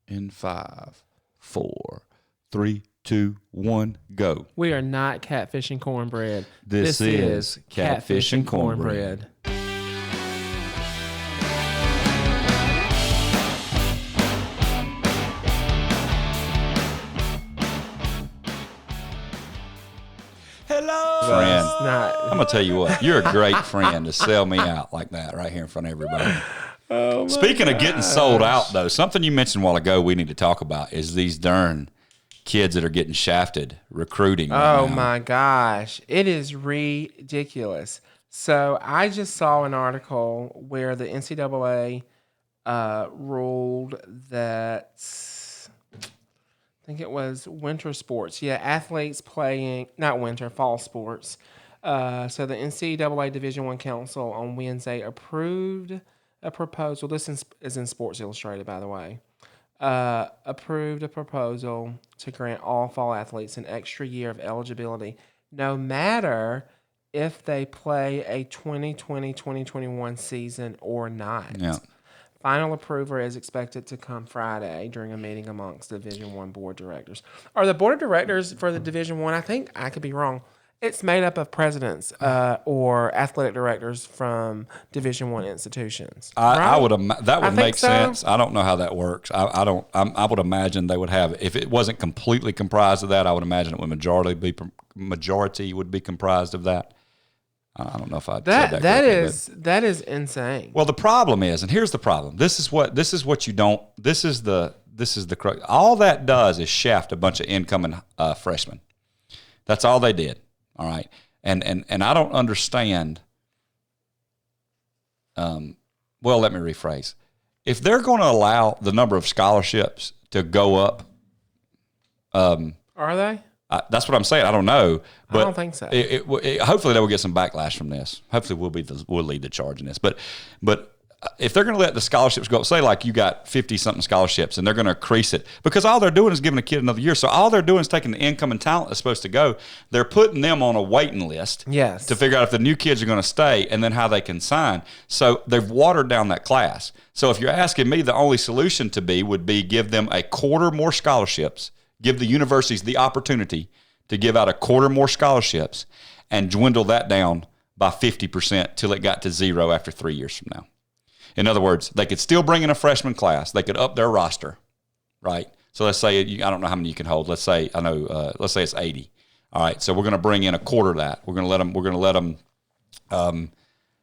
In 5, 4, 3, 2, 1, go. We are not Catfish and Cornbread. This is Catfish and Cornbread. Hello, Friend. Not. I'm going to tell you what, you're a great friend to sell me out like that right here in front of everybody. Oh, Speaking of getting sold out, though, something you mentioned a while ago we need to talk about is these darn kids that are getting shafted recruiting right Oh now. my gosh, it is ridiculous. So I just saw an article where the NCAA ruled that I think it was winter sports. Yeah, athletes playing fall sports. So the NCAA Division I Council on Wednesday approved a proposal. This is in Sports Illustrated, by the way. Approved a proposal to grant all fall athletes an extra year of eligibility, no matter if they play a 2020-2021 season or not. Yeah. Final approval is expected to come Friday during a meeting amongst Division I board directors. Are the board of directors for the Division I think I could be wrong, it's made up of presidents or athletic directors from Division I institutions. I would that would make so. sense. I don't know how that works. I would imagine they would have, if it wasn't completely comprised of that, I would imagine it would majority would be comprised of that. I don't know if I'd say that correctly, that is insane. Well, the problem is, and here's the problem. This is what you don't. This is the all that does is shaft a bunch of incoming freshmen. That's all they did. All right, and I don't understand. Well, let me rephrase. If they're going to allow the number of scholarships to go up, are they? That's what I'm saying. I don't know, but I don't think so. Hopefully, they will get some backlash from this. Hopefully, we'll lead the charge in this. But if they're going to let the scholarships go up, say like you got 50-something scholarships, and they're going to increase it, because all they're doing is giving a kid another year. So all they're doing is taking the incoming talent that's supposed to go. They're putting them on a waiting list Yes. to figure out if the new kids are going to stay and then how they can sign. So they've watered down that class. So if you're asking me, the only solution would be give them a quarter more scholarships, give the universities the opportunity to give out a quarter more scholarships and dwindle that down by 50% till it got to zero after 3 years from now. In other words, they could still bring in a freshman class. They could up their roster, right? So let's say, I don't know how many you can hold. Let's say it's 80. All right, so we're going to bring in a quarter of that. We're going to let them,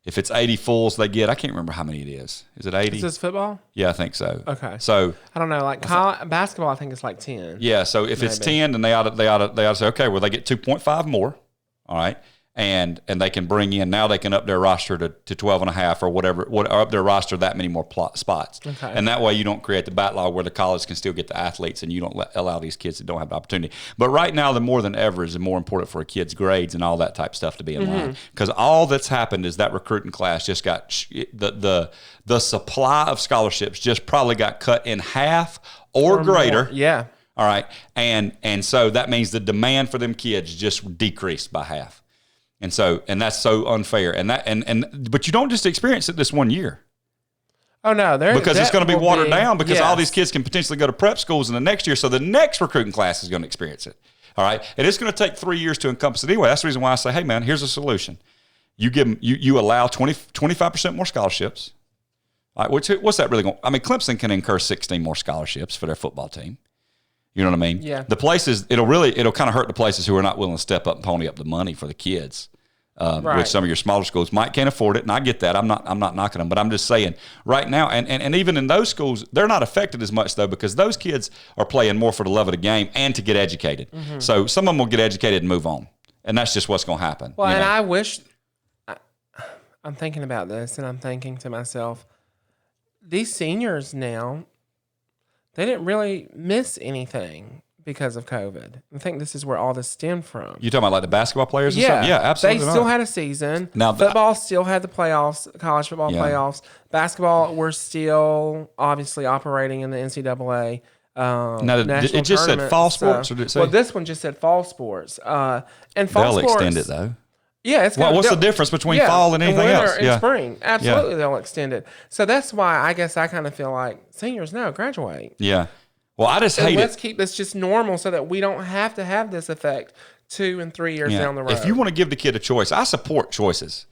if it's 80 fulls they get, I can't remember how many it is. Is it 80? Is this football? Yeah, I think so. Okay. So I don't know, like basketball, I think it's like 10. yeah, so if it's 10, then they ought to say, okay, well, they get 2.5 more, all right, and they can bring in, now they can up their roster to 12 and a half or whatever, or up their roster that many more spots. Okay. And that way you don't create the backlog where the college can still get the athletes and you don't allow these kids that don't have the opportunity. But right now, the more than ever is more important for a kid's grades and all that type of stuff to be in line. Because all that's happened is that recruiting class just got, the supply of scholarships just probably got cut in half or greater. More. Yeah. All right. And so that means the demand for them kids just decreased by half. And that's so unfair. But you don't just experience it this 1 year. Oh no, because it's going to be watered down because all these kids can potentially go to prep schools in the next year. So the next recruiting class is going to experience it. All right. And it's going to take 3 years to encompass it anyway. That's the reason why I say, hey man, here's a solution. You give them, you allow 25% more scholarships. All right, what's that really going to, Clemson can incur 16 more scholarships for their football team. You know what I mean? Yeah. The places, it'll kind of hurt the places who are not willing to step up and pony up the money for the kids. Right. Which some of your smaller schools can't afford it, and I get that. I'm not knocking them, but I'm just saying right now, and even in those schools, they're not affected as much though because those kids are playing more for the love of the game and to get educated. So some of them will get educated and move on, and that's just what's going to happen. Well, and I wish I'm thinking about this, and I'm thinking to myself, these seniors now, they didn't really miss anything because of COVID. I think this is where all this stemmed from. You talking about like the basketball players and stuff? Yeah, absolutely. They still had a season. Now, football still had the playoffs, college football playoffs. Basketball, we're still obviously operating in the NCAA. Now, it just said fall sports, or did it say? Well, this one just said fall sports. And fall They'll sports, extend it though. Yeah, it's what's the difference between fall and anything winter else? and spring. Absolutely, they'll extend it. So that's why I guess I kind of feel like seniors, no, graduate. Yeah. Well, I just And hate let's it. keep this just normal so that we don't have to have this effect 2 and 3 years down the road. If you want to give the kid a choice, I support choices.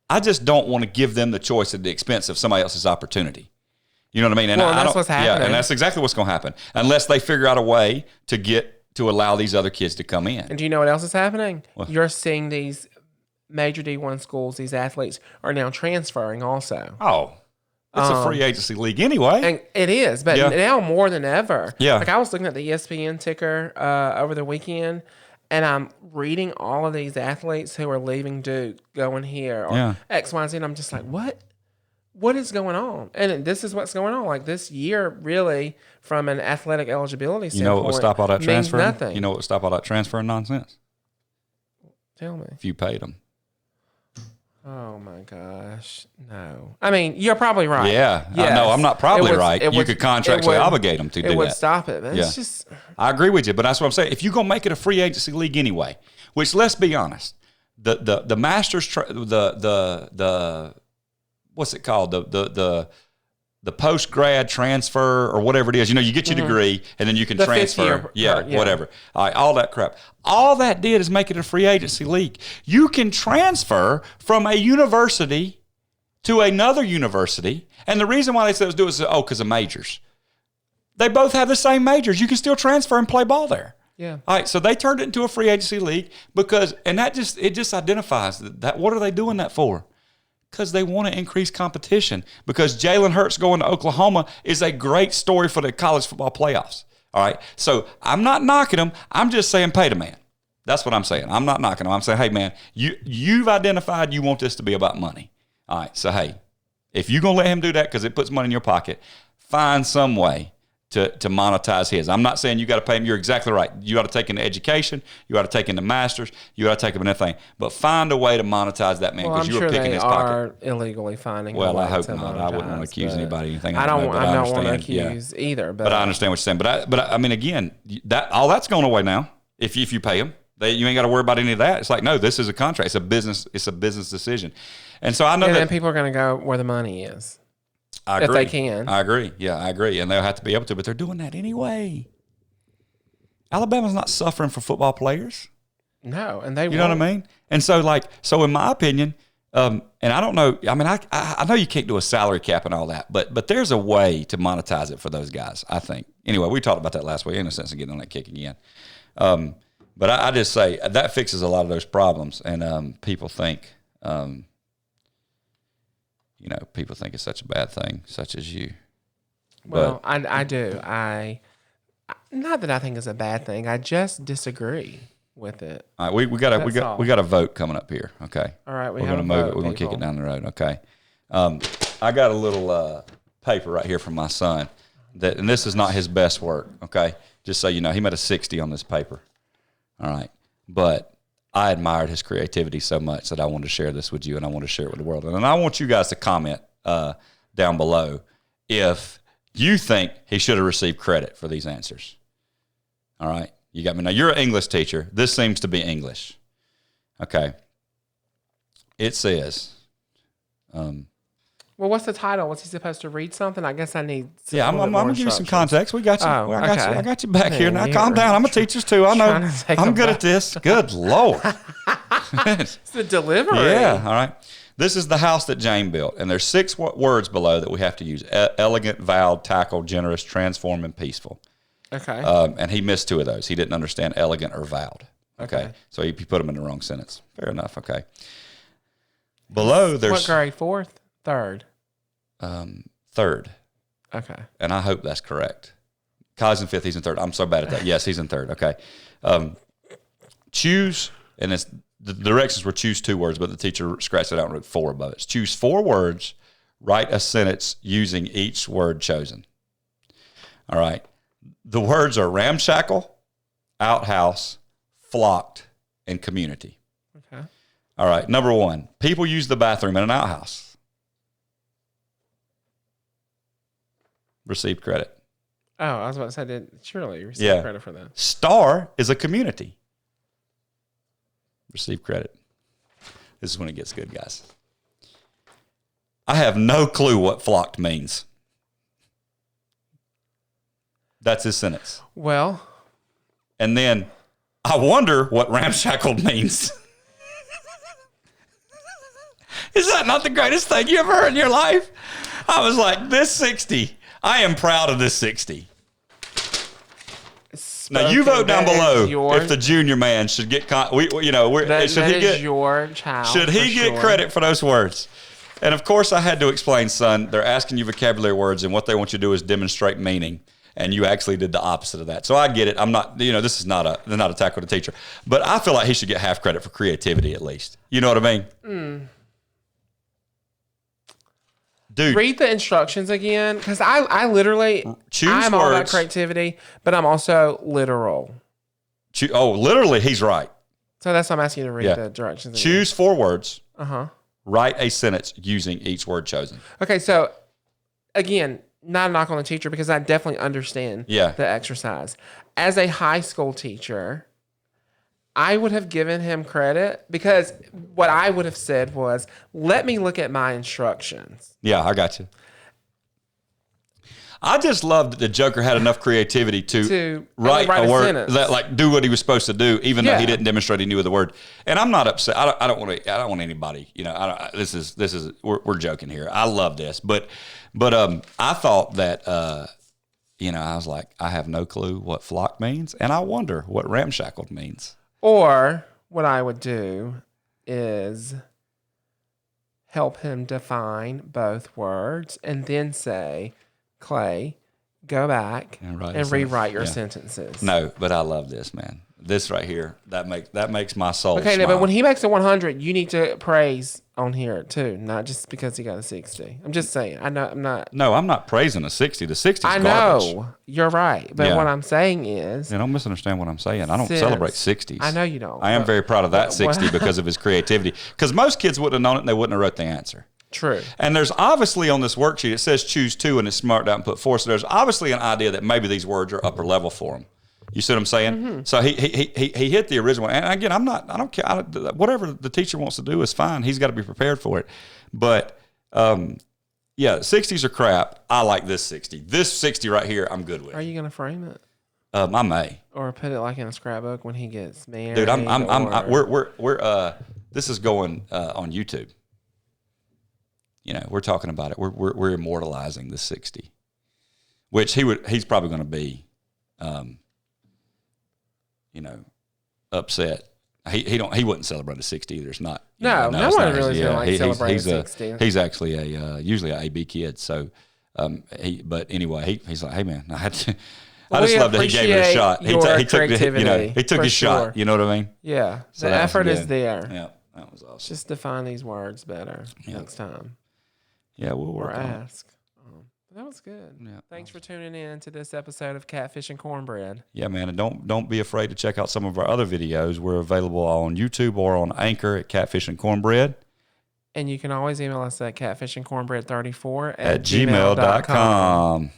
I just don't want to give them the choice at the expense of somebody else's opportunity. You know what I mean? And Well, I that's don't, what's happening. Yeah, and that's exactly what's going to happen unless they figure out a way to allow these other kids to come in. And do you know what else is happening? You're seeing these major D1 schools, these athletes are now transferring also. Oh, it's a free agency league anyway. And it is, but now more than ever. Yeah. Like I was looking at the ESPN ticker over the weekend, and I'm reading all of these athletes who are leaving Duke, going here, or X, Y, and Z, and I'm just like, what? What is going on? And this is what's going on. Like this year, really, from an athletic eligibility standpoint, You know what would stop all that transfer? nothing. You know what would stop all that transfer nonsense? Tell me. If you paid them. Oh my gosh, no. I mean, you're probably right. Yeah, yes. I know. I'm not probably right. You could contractually obligate them to do that. It would stop it, but it's just. I agree with you, but that's what I'm saying. If you're gonna make it a free agency league anyway, which let's be honest, the Masters, the what's it called, the post grad transfer or whatever it is, you get your degree and then you can transfer. Whatever. All right, all that crap. All that did is make it a free agency league. You can transfer from a university to another university. And the reason why they said it was do it is, because of majors. They both have the same majors. You can still transfer and play ball there. Yeah. All right, so they turned it into a free agency league it just identifies that. What are they doing that for? Because they want to increase competition. Because Jalen Hurts going to Oklahoma is a great story for the college football playoffs. All right. So I'm not knocking them. I'm just saying pay the man. That's what I'm saying. I'm not knocking them. I'm saying, hey, man, you've identified you want this to be about money. All right. So, hey, if you're going to let him do that because it puts money in your pocket, find some way to monetize his. I'm not saying you got to pay him. You're exactly right. You got to take into education. You got to take into masters. You got to take him into anything. But find a way to monetize that man because you were picking his pocket. Well, I'm sure they are illegally finding. Well, I hope not. I wouldn't want to accuse anybody of anything. I don't want to accuse either. But I understand what you're saying. But I mean, again, all that's going away now. If you pay them, you ain't got to worry about any of that. It's like, no, this is a contract. It's a business. It's a business decision. And so I know that people are going to go where the money is. I agree. If they can. I agree. Yeah, I agree. And they'll have to be able to, but they're doing that anyway. Alabama's not suffering for football players. No, and they You know what I mean? And so in my opinion, and I don't know, I mean, I know you can't do a salary cap and all that, but there's a way to monetize it for those guys, I think. Anyway, we talked about that last week. Ain't no sense in getting on that kick again. But I just say that fixes a lot of those problems, and people think people think it's such a bad thing, such as you. Well, I do. Not that I think it's a bad thing. I just disagree with it. All right, we got a vote coming up here. Okay. All right, we're going to move it. We're going to kick it down the road. Okay. I got a little paper right here from my son, and this is not his best work. Okay, just so you know, he made a 60 on this paper. All right, but I admired his creativity so much that I wanted to share this with you, and I want to share it with the world. And I want you guys to comment down below if you think he should have received credit for these answers. All right? You got me. Now, you're an English teacher. This seems to be English. Okay. It says... well, what's the title? Was he supposed to read something? I guess I need. I'm going to give you some context. We got you. I got you back here. Now, Man, calm down. I'm a teacher too. I know. I'm good at this. Good Lord. It's the delivery. Yeah. All right. This is the house that Jane built, and there's 6 words below that we have to use: elegant, vowed, tackled, generous, transform, and peaceful. Okay. And he missed 2 of those. He didn't understand elegant or vowed. Okay. So he put them in the wrong sentence. Fair enough. Okay. Below there's what grade? 4th, 3rd. 3rd. Okay. And I hope that's correct. Kai's in 5th, he's in 3rd. I'm so bad at that. Yes, he's in 3rd. Okay. Choose, and the directions were choose 2 words, but the teacher scratched it out and wrote 4 above it. Choose 4 words, write a sentence using each word chosen. All right. The words are ramshackle, outhouse, flocked, and community. Okay. All right. Number 1, people use the bathroom in an outhouse. Received credit. Oh, I was about to say, did surely receive credit for that. Star is a community. Receive credit. This is when it gets good, guys. I have no clue what flocked means. That's his sentence. Well. And then, I wonder what ramshackled means. Is that not the greatest thing you ever heard in your life? I was like, this 60, I am proud of this 60. Now, you vote down below if the junior man should get, your child. Should he get credit for those words? And of course, I had to explain, son, they're asking you vocabulary words, and what they want you to do is demonstrate meaning. And you actually did the opposite of that. So I get it. I'm not, this is not a tackle to teacher. But I feel like he should get half credit for creativity at least. You know what I mean? Dude, read the instructions again, because I literally I'm all about creativity, but I'm also literal. Literally, he's right. So that's why I'm asking you to read the directions again. Choose 4 words. Uh-huh. Write a sentence using each word chosen. Okay, so again, not a knock on the teacher, because I definitely understand the exercise. As a high school teacher, I would have given him credit, because what I would have said was, let me look at my instructions. Yeah, I got you. I just love that the Joker had enough creativity to write a word that do what he was supposed to do, even though he didn't demonstrate he knew the word. And I'm not upset. I don't want anybody. This is we're joking here. I love this, but I thought that I was like, I have no clue what flock means, and I wonder what ramshackled means. Or what I would do is help him define both words and then say, Clay, go back and rewrite your sentences. No, but I love this, man. This right here, that makes my soul smile. No, but when he makes a 100, you need to praise on here too, not just because he got a 60. I'm just saying. I know I'm not. No, I'm not praising a 60. The 60 is garbage. I know you're right, but what I'm saying is, don't misunderstand what I'm saying. I don't celebrate 60s. I know you don't. I am very proud of that 60 because of his creativity. Because most kids wouldn't have known it, and they wouldn't have wrote the answer. True. And there's obviously on this worksheet, it says choose 2, and it's marked out and put 4. So there's obviously an idea that maybe these words are upper level for him. You see what I'm saying? Mm-hmm. So he hit the original. And again, I don't care. Whatever the teacher wants to do is fine. He's got to be prepared for it. But 60s are crap. I like this 60. This 60 right here, I'm good with. Are you going to frame it? I may. Or put it like in a scrapbook when he gets married. Dude, this is going on YouTube. We're talking about it. We're immortalizing the 60, which he's probably going to be, upset. He wouldn't celebrate a 60 either. It's not. No one really is going to celebrate a 60. He's actually usually a AB kid. So, but anyway, he's like, hey man, I just love that he gave it a shot. He took his shot. You know what I mean? Yeah, so the effort is there. Yeah, that was awesome. Just define these words better next time. Yeah, we'll work on it. That was good. Yeah. Thanks for tuning in to this episode of Catfish and Cornbread. Yeah, man, and don't be afraid to check out some of our other videos. We're available on YouTube or on Anchor at Catfish and Cornbread. And you can always email us at catfishandcornbread34 at gmail.com.